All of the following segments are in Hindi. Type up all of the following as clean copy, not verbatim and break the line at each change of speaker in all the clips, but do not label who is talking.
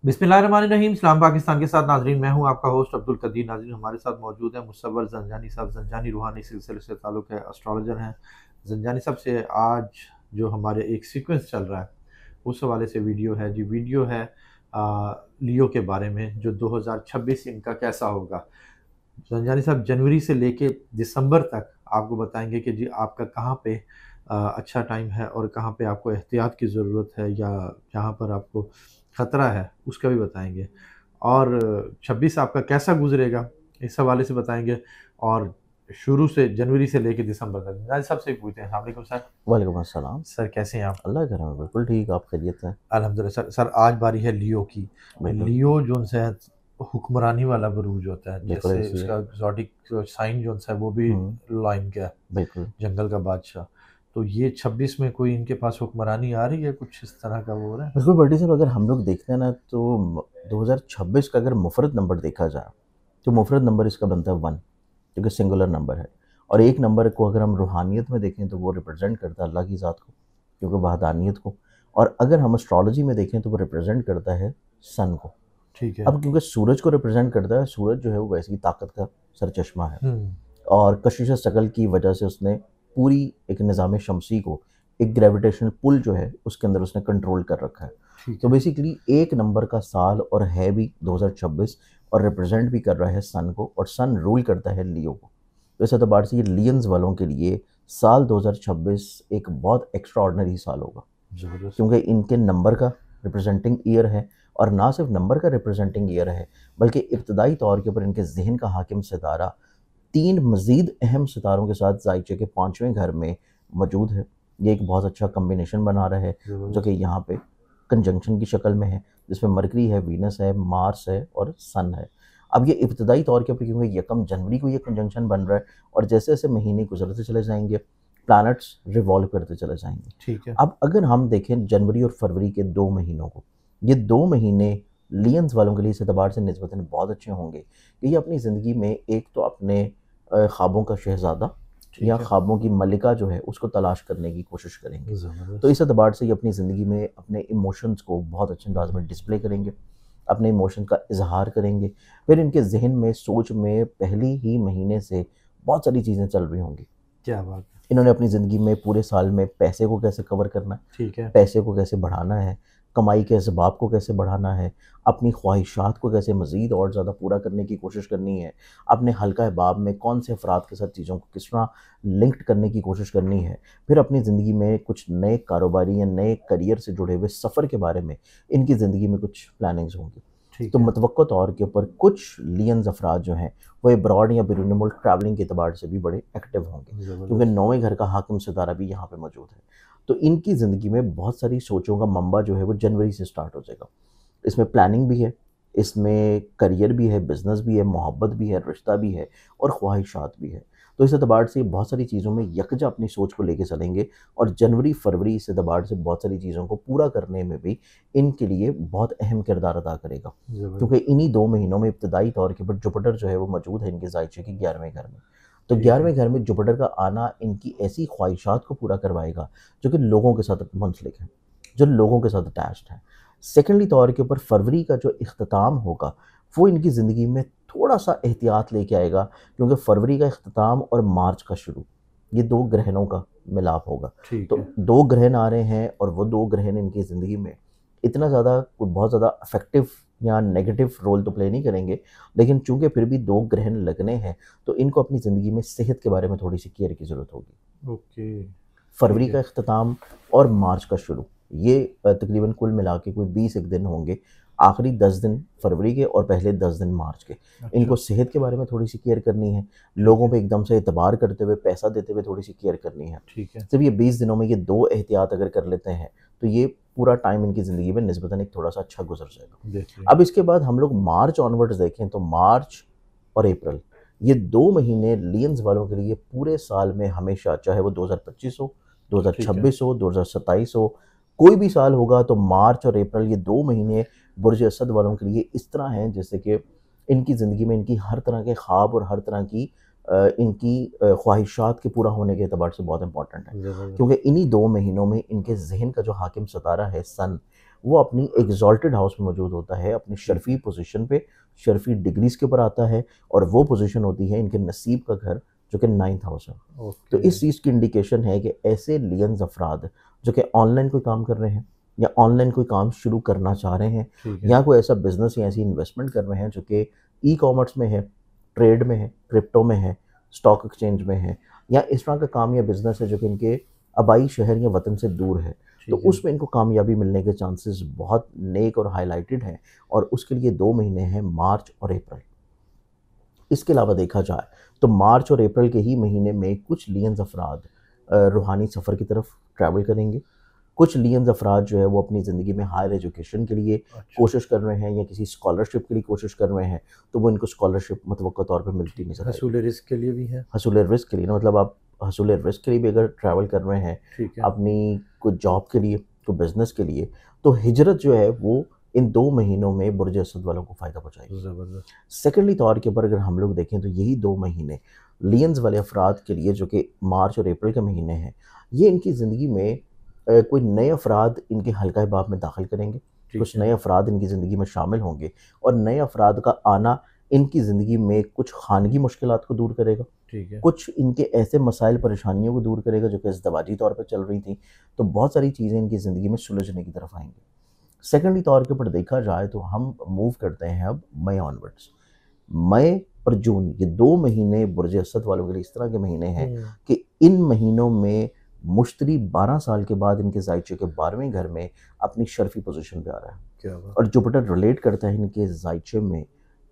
बिस्मिल्लाहिर्रहमानिर्रहीम। इस्लाम पाकिस्तान के साथ नाजरीन, मैं हूं आपका होस्ट अब्दुल कदीर। नाजरीन, हमारे साथ मौजूद है मुसव्वर ज़ंजानी साहब। ज़ंजानी रूहानी सिलसिले से ताल्लुक़ है, एस्ट्रोलॉजर हैं। ज़ंजानी साहब से आज जो हमारे एक सीक्वेंस चल रहा है उस हवाले से वीडियो है जी। वीडियो है लियो के बारे में, जो 2026 इनका कैसा होगा। ज़ंजानी साहब जनवरी से लेके दिसंबर तक आपको बताएंगे कि जी आपका कहाँ पे अच्छा टाइम है और कहाँ पे आपको एहतियात की ज़रूरत है, या जहाँ पर आपको ख़तरा है उसका भी बताएंगे। और 26 आपका कैसा गुजरेगा इस हवाले से बताएंगे। और शुरू से जनवरी से लेके दिसंबर तक ज़ंजानी साहब से ही पूछते हैं। अस्सलाम वालेकुम सर।
वालेकुम अस्सलाम।
सर कैसे हैं आप?
अल्लाह करम बिल्कुल ठीक, आप खैरियत हैं?
अल्हम्दुलिल्लाह। सर आज बारी है लियो की।
बिल्कुल,
लियो जो है हुक्मरानी वाला बुरूज होता है,
बिल्कुल
जैसे
ऐसी है।
उसका एग्जॉटिक साइन जो है वो भी
हुँ,
लाइन का है,
बिल्कुल।
जंगल का बादशाह। तो ये 26 में कोई इनके पास हुक्मरानी आ रही है, कुछ इस तरह का वो हो रहा है?
बिल्कुल बड्डी साहब, अगर हम लोग देखते हैं ना तो 2026 का अगर मुफ़रत नंबर देखा जाए, तो मुफ़रत नंबर इसका बनता है 1, जो कि सिंगुलर नंबर है। और
ठीक
एक नंबर को अगर हम रूहानियत में देखें तो वो रिप्रेज़ेंट करता है अल्लाह की ज़ात को, क्योंकि वहदानियत को। और अगर हम एस्ट्रोलॉजी में देखें तो वो रिप्रेज़ेंट करता है सन को।
ठीक है।
अब क्योंकि सूरज को रिप्रेज़ेंट करता है, सूरज जो है वो वैसे ही ताकत का सरचश्मा है।
हम्म।
और कशिश शकल की वजह से उसने पूरी एक निज़ाम शमसी को, एक ग्रेविटेशनल पुल जो है उसके अंदर उसने कंट्रोल कर रखा है।
ठीक
तो
है।
बेसिकली एक नंबर का साल और है भी 2026, और रिप्रेजेंट भी कर रहा है सन को, और सन रूल करता है लियो को। तो इस एतबार से ये लियंस वालों के लिए साल 2026 एक बहुत एक्स्ट्रा ऑर्डनरी साल होगा,
ज़बरदस्त।
क्योंकि इनके नंबर का रिप्रेजेंटिंग ईयर है। और ना सिर्फ नंबर का रिप्रेजेंटिंग ईयर है, बल्कि इब्तदाई तौर के ऊपर इनके जहन का हाकिम सितारा 3 मज़ीद अहम सितारों के साथ ज़ायचे के 5वें घर में मौजूद है। ये एक बहुत अच्छा कॉम्बिनेशन बना रहा है, जो कि
ज़बरदस्त।
यहाँ पे कंजंक्शन की शक्ल में है, जिसमें मरकरी है, वीनस है, मार्स है और सन है। अब ये इब्तदाई तौर के ऊपर क्योंकि 1 जनवरी को ये कंजंक्शन बन रहा है, और जैसे-जैसे महीने गुज़रते चले जाएँगे, प्लैनेट्स रिवॉल्व करते चले जाएँगे।
ठीक है।
अब अगर हम देखें जनवरी और फरवरी के 2 महीनों को, ये 2 महीने लियंस वालों के लिए इस एतबार से निस्बतन बहुत अच्छे होंगे कि ये अपनी ज़िंदगी में एक तो अपने ख्वाबों का शहज़ादा या
ठीक है।
ख्वाबों की मलिका जो है उसको तलाश करने की कोशिश करेंगे। तो
ज़बरदस्त।
इस एतबार से ये अपनी ज़िंदगी में अपने इमोशंस को बहुत अच्छे अंदाज में डिस्प्ले करेंगे, अपने इमोशन का इजहार करेंगे। फिर इनके जहन में, सोच में पहली ही महीने से बहुत सारी चीज़ें चल रही होंगी।
क्या बात है।
इन्होंने अपनी ज़िंदगी में पूरे साल में पैसे को कैसे कवर करना है,
ठीक है।
पैसे को कैसे बढ़ाना है, कमाई के असबाब को कैसे बढ़ाना है, अपनी ख्वाहिशात को कैसे मज़ीद और ज़्यादा पूरा करने की कोशिश करनी है, अपने हल्का अहबाब में कौन से अफ़राद के साथ चीज़ों को किस तरह लिंक्ड करने की कोशिश करनी है। फिर अपनी ज़िंदगी में कुछ नए कारोबारी या नए करियर से जुड़े हुए सफ़र के बारे में इनकी ज़िंदगी में कुछ प्लानिंग्स होंगी।
ठीक
तो
है।
मतवक्को तौर के ऊपर कुछ लियंस अफ़राद जो हैं, वो अब्रॉड या बैरून मुल्क ट्रैवलिंग के एतबार से भी बड़े एक्टिव होंगे, क्योंकि
ज़बरदस्त।
9वें घर का हाकिम सितारा भी यहाँ पे मौजूद है। तो इनकी ज़िंदगी में बहुत सारी सोचों का मंबा जो है वो जनवरी से स्टार्ट हो जाएगा। इसमें प्लानिंग भी है, इसमें करियर भी है, बिज़नेस भी है, मोहब्बत भी है, रिश्ता भी है और ख्वाहिशात भी है। तो इस एतबार से बहुत सारी चीज़ों में यकजा अपनी सोच को लेके चलेंगे, और जनवरी, फरवरी इस एतबार से बहुत सारी चीज़ों को पूरा करने में भी इनके लिए बहुत अहम किरदार अदा करेगा। क्योंकि
ज़बरदस्त।
इन्हीं 2 महीनों में इब्तदाई तौर के ऊपर जुपिटर जो है वो मौजूद है इनके ज़ायचे के 11वें घर में। तो
ठीक है।
11वें घर में जुपिटर का आना इनकी ऐसी ख्वाहिशात को पूरा करवाएगा, जो कि लोगों के साथ मुंसलिक हैं, जो लोगों के साथ अटैच्ड हैं। सेकेंडली तौर के ऊपर फरवरी का जो इख्तिताम होगा, वो इनकी ज़िंदगी में थोड़ा-सा एहतियात लेके आएगा, क्योंकि फरवरी का इख्तिताम और मार्च का शुरू, ये 2 ग्रहणों का मिलाप होगा।
ठीक
तो
है।
2 ग्रहण आ रहे हैं, और वो 2 ग्रहण इनकी ज़िंदगी में इतना ज़्यादा बहुत ज़्यादा इफ़ेक्टिव या नेगेटिव रोल तो प्ले नहीं करेंगे, लेकिन चूँकि फिर भी 2 ग्रहण लगने हैं, तो इनको अपनी ज़िंदगी में सेहत के बारे में थोड़ी-सी केयर की ज़रूरत होगी।
ओके।
फरवरी
ठीक
का
है।
इख्तिताम और मार्च का शुरू, ये तकरीबन कुल मिला के कोई 20 एक दिन होंगे। आखिरी 10 दिन फरवरी के और पहले 10 दिन मार्च के।
अच्छा।
इनको सेहत के बारे में थोड़ी-सी केयर करनी है,
ठीक
लोगों
है।
पे एकदम से एतबार करते हुए, पैसा देते हुए थोड़ी-सी केयर करनी है।
ठीक है।
सिर्फ़ ये 20 दिनों में ये 2 एहतियात अगर कर लेते हैं, तो ये पूरा टाइम इनकी ज़िंदगी में निस्बतन एक थोड़ा-सा अच्छा गुज़र जाएगा।
बेहतरीन।
अब इसके बाद हम लोग मार्च ऑनवर्ड्स देखें, तो मार्च और अप्रैल, ये 2 महीने लियंस वालों के लिए पूरे साल में हमेशा, चाहे वो 2025 हो,
ठीक है।
2026 हो, 2027 हो, कोई भी साल होगा, तो मार्च और अप्रैल ये 2 महीने बुर्ज असद वालों के लिए इस तरह हैं जैसे कि इनकी ज़िंदगी में इनकी हर तरह के ख्वाब और हर तरह की इनकी ख्वाहिशात के पूरा होने के एतबार से बहुत इम्पोर्टेंट है। क्योंकि
ज़बरदस्त।
इन्हीं 2 महीनों में इनके ज़हन का जो हाकिम सितारा है सन, वो अपनी एग्जॉल्टेड हाउस में मौजूद होता है, अपनी शर्फी पोजीशन पे, शर्फी डिग्रीज के ऊपर आता है, और वो पोजीशन होती है इनके नसीब का घर जो कि 9th हाउस है। तो इस चीज़ की इंडिकेशन है कि ऐसे लियंस अफराद जो कि ऑनलाइन कोई काम कर रहे हैं या ऑनलाइन कोई काम शुरू करना चाह रहे हैं या कोई ऐसा बिजनेस या ऐसी इन्वेस्टमेंट कर रहे हैं जो कि ई कॉमर्स में है, ट्रेड में है, क्रिप्टो में है, स्टॉक एक्सचेंज में है, या इस तरह का काम या बिजनेस है जो कि इनके आबाई शहर या वतन से दूर है, तो उसमें इनको कामयाबी मिलने के चांसेस बहुत नेक और हाईलाइटेड हैं। और उसके लिए 2 महीने हैं, मार्च और अप्रैल। इसके अलावा देखा जाए तो मार्च और अप्रैल के ही महीने में कुछ लियंस अफराद रूहानी सफ़र की तरफ ट्रैवल करेंगे। कुछ लियंस अफराद जो है वो अपनी ज़िंदगी में हायर एजुकेशन के लिए कोशिश कर रहे हैं या किसी स्कॉलरशिप के लिए कोशिश कर रहे हैं, तो वो इनको स्कॉलरशिप मतवक्का तौर पे मिलती नजर आएगी।
हसूल रिस्क के लिए भी है,
हसूल रिस्क के लिए ना, मतलब आप हसूल रिस्क के लिए भी अगर ट्रैवल कर रहे हैं अपनी कोई जॉब के लिए, कोई बिजनेस के लिए, तो हिजरत जो है वो इन 2 महीनों में बुर्ज असद वालों को फ़ायदा पहुँचाएगी।
ज़बरदस्त।
सेकेंडली तौर के ऊपर अगर हम लोग देखें तो यही 2 महीने लियंस वाले अफराद के लिए जो कि मार्च और अप्रैल के महीने हैं, ये इनकी ज़िंदगी में कोई नए अफराद इनके हल्का बाब में दाखिल करेंगे, कुछ नए अफराद इनकी ज़िंदगी में शामिल होंगे, और नए अफराद का आना इनकी ज़िंदगी में कुछ खानगी मुश्किलात को दूर करेगा, कुछ इनके ऐसे मसाइल परेशानियों को दूर करेगा जो कि इज़्दिवाजी तौर पर चल रही थी, तो बहुत सारी चीज़ें इनकी ज़िंदगी में सुलझने की तरफ आएंगी। सेकेंडली तौर के ऊपर देखा जाए तो हम मूव करते हैं अब मई ऑनवर्ड्स। मई और जून ये 2 महीने बुर्ज असद वालों के लिए इस तरह के महीने हैं कि इन महीनों में मुश्तरी 12 साल के बाद इनके जायचे के 12वें घर में अपनी शर्फी पोजीशन पे आ रहा है।
क्या बात।
और जुपिटर रिलेट करता है इनके जायचे में,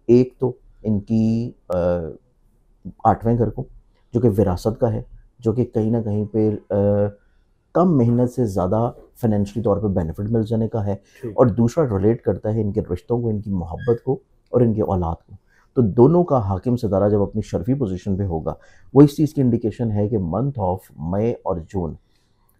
एक तो इनकी 8वें घर को जो कि विरासत का है, जो कि कहीं ना कहीं पे कम मेहनत से ज़्यादा फाइनेंशियली तौर पे बेनिफिट मिल जाने का है, और दूसरा रिलेट करता है इनके रिश्तों को, इनकी मोहब्बत को और इनके औलाद को। तो दोनों का हाकिम सितारा जब अपनी शर्फी पोजीशन पे होगा, वो इस चीज़ की इंडिकेशन है कि मंथ ऑफ मई और जून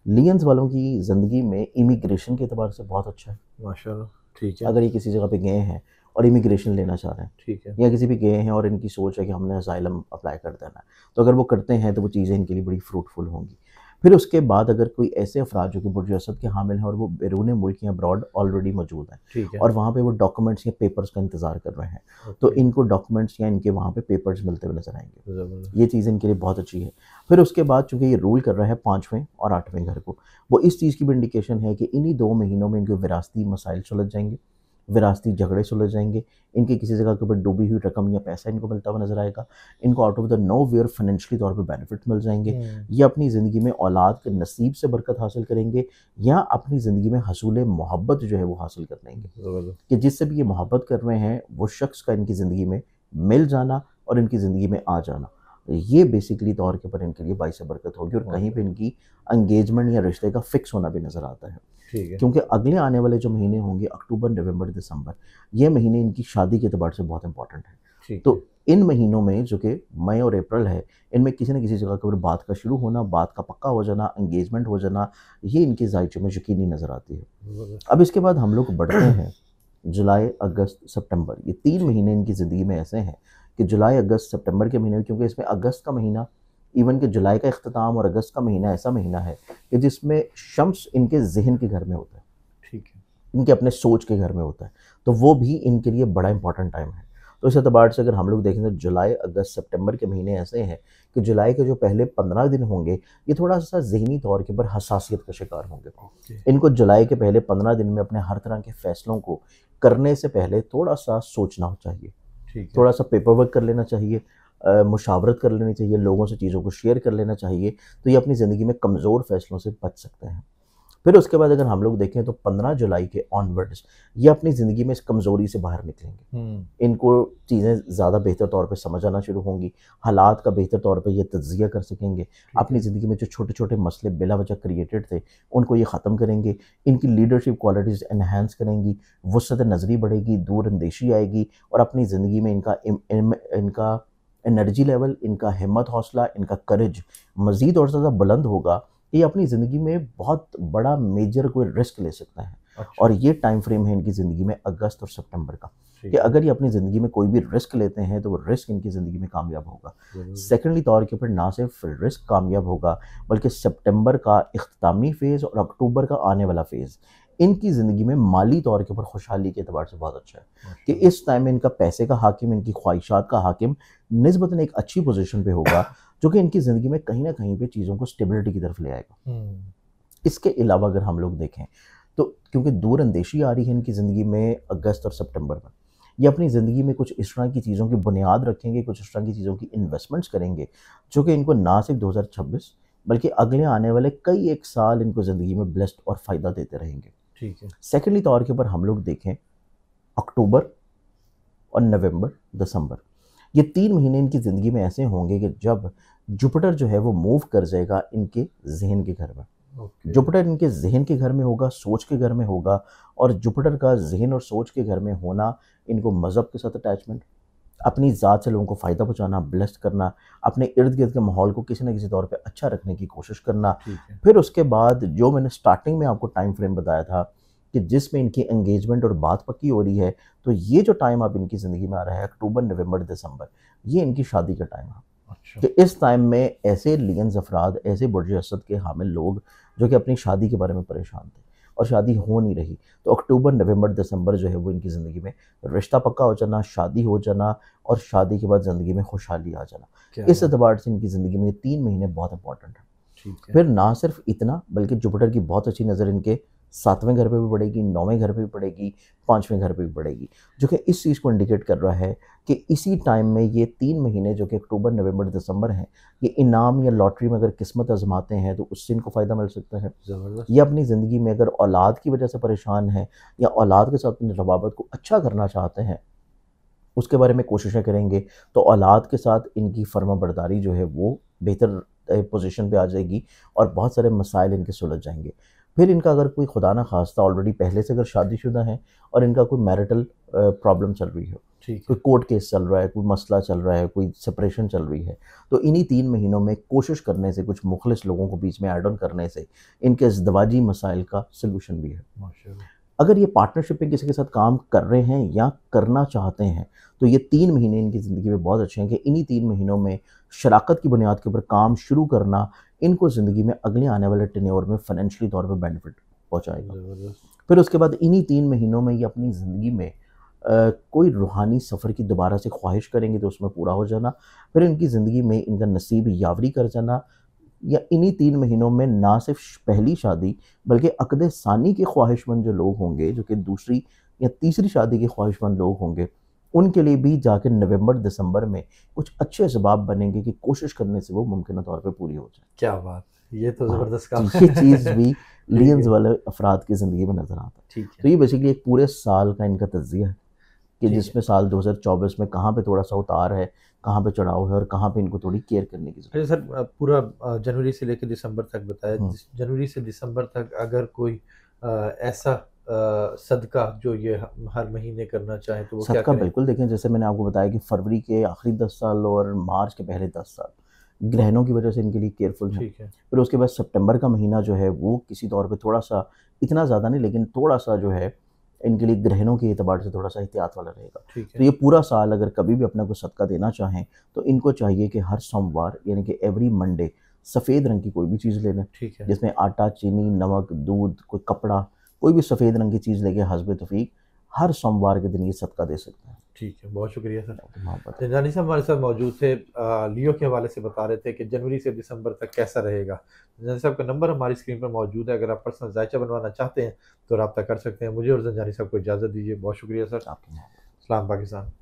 लियंस वालों की ज़िंदगी में इमिग्रेशन के अतबार से बहुत अच्छा है।
माशाल्लाह। ठीक है।
अगर ये किसी जगह पे गए हैं और इमिग्रेशन लेना चाह रहे हैं,
ठीक है,
या किसी भी गए हैं और इनकी सोच है कि हमने असाइलम अप्लाई कर देना है, तो अगर वो करते हैं तो वो चीज़ें इनके लिए बड़ी फ्रूटफुल होंगी। फिर उसके बाद अगर कोई ऐसे अफराद जो कि बुर्ज असद के हामिल हैं और वो बैरून मुल्क या अब्रॉड ऑलरेडी मौजूद हैं,
ठीक है,
और वहाँ पे वो डॉक्यूमेंट्स या पेपर्स का इंतज़ार कर रहे हैं, तो इनको डॉक्यूमेंट्स या इनके वहाँ पे पेपर्स मिलते हुए नजर आएंगे। ये चीज़ इनके लिए बहुत अच्छी है। फिर उसके बाद चूँकि ये रूल कर रहा है 5वें और 8वें घर को, वो इस चीज़ की भी इंडिकेशन है कि इन्हीं 2 महीनों में इनके विरासती मसाइल सुलझ जाएंगे, विरासती झगड़े सुलझ जाएंगे, इनकी किसी जगह के ऊपर डूबी हुई रकम या पैसा इनको मिलता हुआ नजर आएगा, इनको out of the nowhere financially तौर पे बेनिफिट मिल जाएंगे, ये अपनी ज़िंदगी में औलाद के नसीब से बरकत हासिल करेंगे, या अपनी ज़िंदगी में हसूल मोहब्बत जो है वो हासिल कर लेंगे कि जिससे भी ये मोहब्बत कर रहे हैं वो शख्स का इनकी ज़िंदगी में मिल जाना और इनकी ज़िंदगी में आ जाना, ये बेसिकली तौर के ऊपर इनके लिए बाइस बरकत होगी। और कहीं पे इनकी एंगेजमेंट या रिश्ते का फिक्स होना भी नज़र आता है, क्योंकि अगले आने वाले जो महीने होंगे अक्टूबर, नवंबर, दिसंबर, ये महीने इनकी शादी के अतबार से बहुत इंपॉर्टेंट है। तो इन महीनों में जो कि मई और अप्रैल है, इनमें किसी न किसी जगह के ऊपर बात का शुरू होना, बात का पक्का हो जाना, एंगेजमेंट हो जाना, ये इनके जायचे में यकीनी नज़र आती है। अब इसके बाद हम लोग बढ़ते हैं जुलाई, अगस्त, सितंबर। ये 3 महीने इनकी ज़िंदगी में ऐसे हैं कि जुलाई, अगस्त, सितंबर के महीने, क्योंकि इसमें अगस्त का महीना, इवन कि जुलाई का इख्तिताम और अगस्त का महीना ऐसा महीना है कि जिसमें शम्स इनके जहन के घर में होता है, ठीक है, इनके अपने सोच के घर में होता है, तो वो भी इनके लिए बड़ा इंपॉर्टेंट टाइम है। तो इस एतबार से अगर हम लोग देखें तो जुलाई, अगस्त, सितंबर के महीने ऐसे हैं कि जुलाई के जो पहले 15 दिन होंगे ये थोड़ा सा ज़हनी तौर के ऊपर हसासियत का शिकार होंगे। इनको जुलाई के पहले 15 दिन में अपने हर तरह के फ़ैसलों को करने से पहले थोड़ा सा सोचना चाहिए, थोड़ा सा पेपर वर्क कर लेना चाहिए, मुशावरत कर लेनी चाहिए, लोगों से चीज़ों को शेयर कर लेना चाहिए, तो ये अपनी ज़िंदगी में कमज़ोर फ़ैसलों से बच सकते हैं। फिर उसके बाद अगर हम लोग देखें तो 15 जुलाई के ऑनवर्ड्स ये अपनी ज़िंदगी में इस कमज़ोरी से बाहर निकलेंगे। इनको चीज़ें ज़्यादा बेहतर तौर पे समझ आना शुरू होंगी, हालात का बेहतर तौर पे ये तज्ज़िया कर सकेंगे, अपनी ज़िंदगी में जो छोटे छोटे मसले बिला वजह क्रिएटेड थे उनको ये ख़त्म करेंगे, इनकी लीडरशिप क्वालिटीज़ एनहांस करेंगी, वुसअत नज़री बढ़ेगी, दूर अंदेशी आएगी, और अपनी ज़िंदगी में इनका एनर्जी लेवल, इनका हिम्मत हौसला, इनका करेज मज़ीद और ज़्यादा बुलंद होगा कि ये अपनी ज़िंदगी में बहुत बड़ा मेजर कोई रिस्क ले सकते हैं। और ये टाइम फ्रेम है इनकी ज़िंदगी में अगस्त और सितंबर का, कि अगर ये अपनी ज़िंदगी में कोई भी रिस्क लेते हैं तो वो रिस्क इनकी ज़िंदगी में कामयाब होगा। सेकेंडली तौर के ऊपर ना सिर्फ रिस्क कामयाब होगा बल्कि सितंबर का इख्तितामी फ़ेज़ और अक्टूबर का आने वाला फ़ेज़, इनकी ज़िंदगी में माली तौर के ऊपर खुशहाली के एतबार से बहुत अच्छा है कि इस टाइम में इनका पैसे का हाकिम, इनकी ख्वाहिशात का हाकिम निस्बतन एक अच्छी पोजीशन पे होगा, जो कि इनकी ज़िंदगी में कहीं ना कहीं पे चीज़ों को स्टेबिलिटी की तरफ ले आएगा। इसके अलावा अगर हम लोग देखें तो क्योंकि दूर अंदेशी आ रही है इनकी ज़िंदगी में अगस्त और सितंबर में, ये अपनी ज़िंदगी में कुछ इस तरह की चीज़ों की बुनियाद रखेंगे, कुछ इस तरह की चीज़ों की इन्वेस्टमेंट्स करेंगे जो कि इनको ना सिर्फ 2026 बल्कि अगले आने वाले कई एक साल इनको ज़िंदगी में ब्लेस्ड और फ़ायदा देते रहेंगे।
ठीक है।
सेकेंडली तौर के ऊपर हम लोग देखें अक्टूबर और नवंबर, दिसंबर, ये 3 महीने इनकी ज़िंदगी में ऐसे होंगे कि जब जुपिटर जो है वो मूव कर जाएगा इनके जहन के घर में। जुपिटर इनके जहन के घर में होगा, सोच के घर में होगा, और जुपिटर का जहन और सोच के घर में होना इनको मज़हब के साथ अटैचमेंट, अपनी ज़ात से लोगों को फ़ायदा पहुंचाना, ब्लेस्ड करना, अपने इर्द गिर्द के माहौल को किसी न किसी तौर पे अच्छा रखने की कोशिश करना। फिर उसके बाद जो मैंने स्टार्टिंग में आपको टाइम फ्रेम बताया था कि जिसमें इनकी एंगेजमेंट और बात पक्की हो रही है, तो ये जो टाइम अब इनकी ज़िंदगी में आ रहा है अक्टूबर, नवंबर, दिसंबर, ये इनकी शादी का टाइम है।
अच्छा।
कि इस टाइम में ऐसे लियंस अफराद, ऐसे बुर्ज असद के हामिल लोग जो कि अपनी शादी के बारे में परेशान थे और शादी हो नहीं रही, तो अक्टूबर, नवंबर, दिसंबर जो है वो इनकी ज़िंदगी में रिश्ता पक्का हो जाना, शादी हो जाना और शादी के बाद ज़िंदगी में खुशहाली आ जाना। इस एतबार से इनकी ज़िंदगी में ये 3 महीने बहुत इंपॉर्टेंट है।
ठीक है।
फिर ना सिर्फ इतना बल्कि जुपिटर की बहुत अच्छी नज़र इनके 7वें घर पे भी पड़ेगी, 9वें घर पे भी पड़ेगी, 5वें घर पे भी पड़ेगी, जो कि इस चीज़ को इंडिकेट कर रहा है कि इसी टाइम में ये 3 महीने जो कि अक्टूबर, नवंबर, दिसंबर हैं, ये इनाम या लॉटरी में अगर किस्मत आजमाते हैं तो उससे इनको फ़ायदा मिल सकता है।
ज़बरदस्त।
ये अपनी ज़िंदगी में अगर औलाद की वजह से परेशान है या औलाद के साथ अपनी रवाबत को अच्छा करना चाहते हैं, उसके बारे में कोशिशें करेंगे, तो औलाद के साथ इनकी फर्माबरदारी जो है वो बेहतर पोजीशन पे आ जाएगी और बहुत सारे मसाइल इनके सुलझ जाएंगे। फिर इनका अगर कोई खुदा ना खास्ता ऑलरेडी पहले से अगर शादीशुदा है और इनका कोई मैरिटल प्रॉब्लम चल रही हो,
ठीक
कोई
है।
कोर्ट केस चल रहा है, कोई मसला चल रहा है, कोई सेपरेशन चल रही है, तो इन्हीं 3 महीनों में कोशिश करने से, कुछ मुखलिस लोगों को बीच में ऐड ऑन करने से इनके इज़्दिवाजी मसाइल का सलूशन भी है।
माशाल्लाह।
अगर ये पार्टनरशिप में किसी के साथ काम कर रहे हैं या करना चाहते हैं, तो ये 3 महीने इनकी ज़िंदगी में बहुत अच्छे हैं कि इन्हीं 3 महीनों में शराकत की बुनियाद के ऊपर काम शुरू करना इनको ज़िंदगी में अगले आने वाले टेन्योर में फाइनेंशियली तौर पे बेनिफिट पहुँचाएगा।
ज़बरदस्त।
फिर उसके बाद इन्हीं 3 महीनों में ये अपनी ज़िंदगी में कोई रूहानी सफ़र की दोबारा से ख्वाहिश करेंगे तो उसमें पूरा हो जाना, फिर इनकी ज़िंदगी में इनका नसीब यावरी कर जाना, या इन्हीं 3 महीनों में ना सिर्फ पहली शादी बल्कि अक़द सानी के ख्वाहिशमंद जो लोग होंगे, जो कि दूसरी या तीसरी शादी के ख्वाहिशमंद लोग होंगे, उनके लिए भी जाके नवंबर, दिसंबर में कुछ अच्छे असबाब बनेंगे कि कोशिश करने से वो मुमकिन तौर पे पूरी हो जाए।
क्या बात! ये तो
हाँ,
ज़बरदस्त
तो
काम
ये चीज़
है।
भी
ठीक
लियंस
है।
वाले अफ़राद की ज़िंदगी में नज़र आता है।
ठीक
तो
है।
ये बेसिकली एक पूरे साल का इनका तज्ज़िया है कि
ठीक है।
जिसमें साल 2024 में कहाँ पे थोड़ा-सा उतार है, कहाँ पे चढ़ाव है और कहाँ पे इनको थोड़ी केयर करने की ज़रूरत
अच्छा सर, पूरा जनवरी से लेकर दिसंबर तक बताया।
है।
जनवरी से दिसंबर तक अगर कोई ऐसा सदका जो ये हर महीने करना चाहे तो वो क्या
सदका
करें?
बिल्कुल देखें, जैसे मैंने आपको बताया कि फरवरी के आखिरी 10 साल और मार्च के पहले 10 साल ग्रहणों की वजह से इनके लिए केयरफुल हैं।
ठीक है।
फिर उसके बाद सितंबर का महीना जो है वो किसी तौर पे थोड़ा-सा, इतना ज़्यादा नहीं लेकिन थोड़ा-सा जो है इनके लिए ग्रहणों के एतबार से थोड़ा-सा एहतियात वाला रहेगा।
ठीक
तो
है।
ये पूरा साल अगर कभी भी अपना कोई सदका देना चाहें, तो इनको चाहिए कि हर सोमवार यानी कि एवरी मंडे सफ़ेद रंग की कोई भी चीज़ ले लें,
ठीक है।
जिसमें आटा, चीनी, नमक, दूध, कोई कपड़ा, कोई भी सफ़ेद रंग की चीज़ लेके हस्ब तौफीक हर सोमवार के दिन ये सदका दे सकते हैं।
ठीक है, बहुत शुक्रिया सर।
मोहब्बत।
ज़ंजानी साहब हमारे साथ मौजूद थे। लियो के हवाले से बता रहे थे कि जनवरी से दिसंबर तक कैसा रहेगा। ज़ंजानी साहब का नंबर हमारी स्क्रीन पर मौजूद है, अगर आप पर्सनल जायचा बनवाना चाहते हैं तो रब्ता कर सकते हैं। मुझे और ज़ंजानी साहब को इजाज़त दीजिए। बहुत शुक्रिया सर।
आपकी मोहब्बत।
सलाम पाकिस्तान।